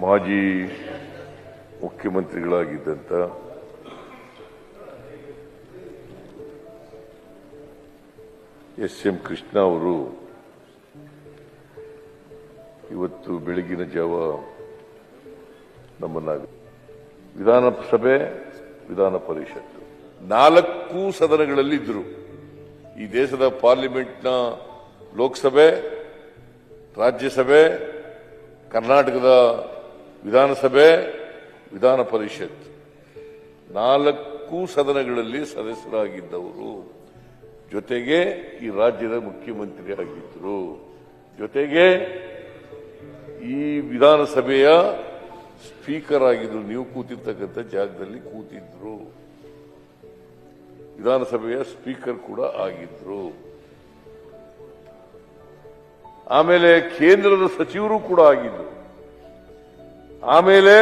ಮಾಜಿ ಮುಖ್ಯಮಂತ್ರಿಗಳಾಗಿದ್ದಂಥ ಎಸ್.ಎಂ. ಕೃಷ್ಣ ಅವರು ಇವತ್ತು ಬೆಳಗಿನ ಜಾವ ನಮ್ಮನ್ನ ವಿಧಾನಸಭೆ ವಿಧಾನ ಪರಿಷತ್ 4 ಸದನಗಳಲ್ಲಿದ್ದರು. ಈ ದೇಶದ ಪಾರ್ಲಿಮೆಂಟ್ನ ಲೋಕಸಭೆ, ರಾಜ್ಯಸಭೆ, ಕರ್ನಾಟಕದ ವಿಧಾನಸಭೆ, ವಿಧಾನ ಪರಿಷತ್ 4 ಸದನಗಳಲ್ಲಿ ಸದಸ್ಯರಾಗಿದ್ದವರು. ಜೊತೆಗೆ ಈ ರಾಜ್ಯದ ಮುಖ್ಯಮಂತ್ರಿ ಆಗಿದ್ದರು. ಜೊತೆಗೆ ಈ ವಿಧಾನಸಭೆಯ ಸ್ಪೀಕರ್ ಆಗಿದ್ರು. ನೀವು ಕೂತಿರ್ತಕ್ಕಂಥ ಜಾಗದಲ್ಲಿ ಕೂತಿದ್ರು. ವಿಧಾನಸಭೆಯ ಸ್ಪೀಕರ್ ಕೂಡ ಆಗಿದ್ರು. ಆಮೇಲೆ ಕೇಂದ್ರದ ಸಚಿವರು ಕೂಡ ಆಗಿದ್ರು. ಆಮೇಲೆ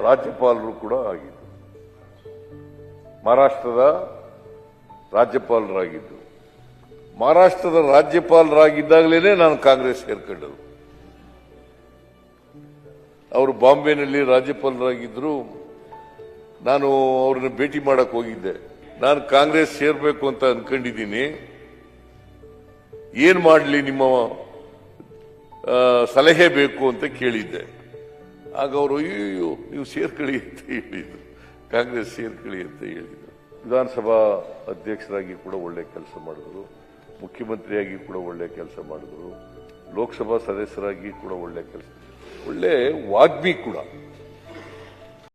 ರಾಜ್ಯಪಾಲರು ಕೂಡ ಆಗಿದ್ರು. ಮಹಾರಾಷ್ಟ್ರದ ರಾಜ್ಯಪಾಲರಾಗಿದ್ದು. ಮಹಾರಾಷ್ಟ್ರದ ರಾಜ್ಯಪಾಲರಾಗಿದ್ದಾಗಲೇ ನಾನು ಕಾಂಗ್ರೆಸ್ ಸೇರ್ಕೊಂಡರು. ಅವರು ಬಾಂಬೆನಲ್ಲಿ ರಾಜ್ಯಪಾಲರಾಗಿದ್ರು. ನಾನು ಅವ್ರನ್ನ ಭೇಟಿ ಮಾಡಕ್ ಹೋಗಿದ್ದೆ. ನಾನು ಕಾಂಗ್ರೆಸ್ ಸೇರ್ಬೇಕು ಅಂತ ಅನ್ಕೊಂಡಿದ್ದೀನಿ, ಏನ್ ಮಾಡಲಿ, ನಿಮ್ಮ ಸಲಹೆ ಬೇಕು ಅಂತ ಕೇಳಿದ್ದೆ. ಆಗ ಅವರು ಅಯ್ಯೋ ನೀವು ಸೇರ್ಕೊಳ್ಳಿ ಅಂತ ಹೇಳಿದ್ರು, ಕಾಂಗ್ರೆಸ್ ಸೇರ್ಕೊಳ್ಳಿ ಅಂತ ಹೇಳಿದ್ರು. ವಿಧಾನಸಭಾ ಅಧ್ಯಕ್ಷರಾಗಿ ಕೂಡ ಒಳ್ಳೆ ಕೆಲಸ ಮಾಡಿದ್ರು. ಮುಖ್ಯಮಂತ್ರಿಯಾಗಿ ಕೂಡ ಒಳ್ಳೆ ಕೆಲಸ ಮಾಡಿದ್ರು. ಲೋಕಸಭಾ ಸದಸ್ಯರಾಗಿ ಕೂಡ ಒಳ್ಳೆ ಕೆಲಸ, ಒಳ್ಳೆ ವಾಗ್ಮಿ ಕೂಡ.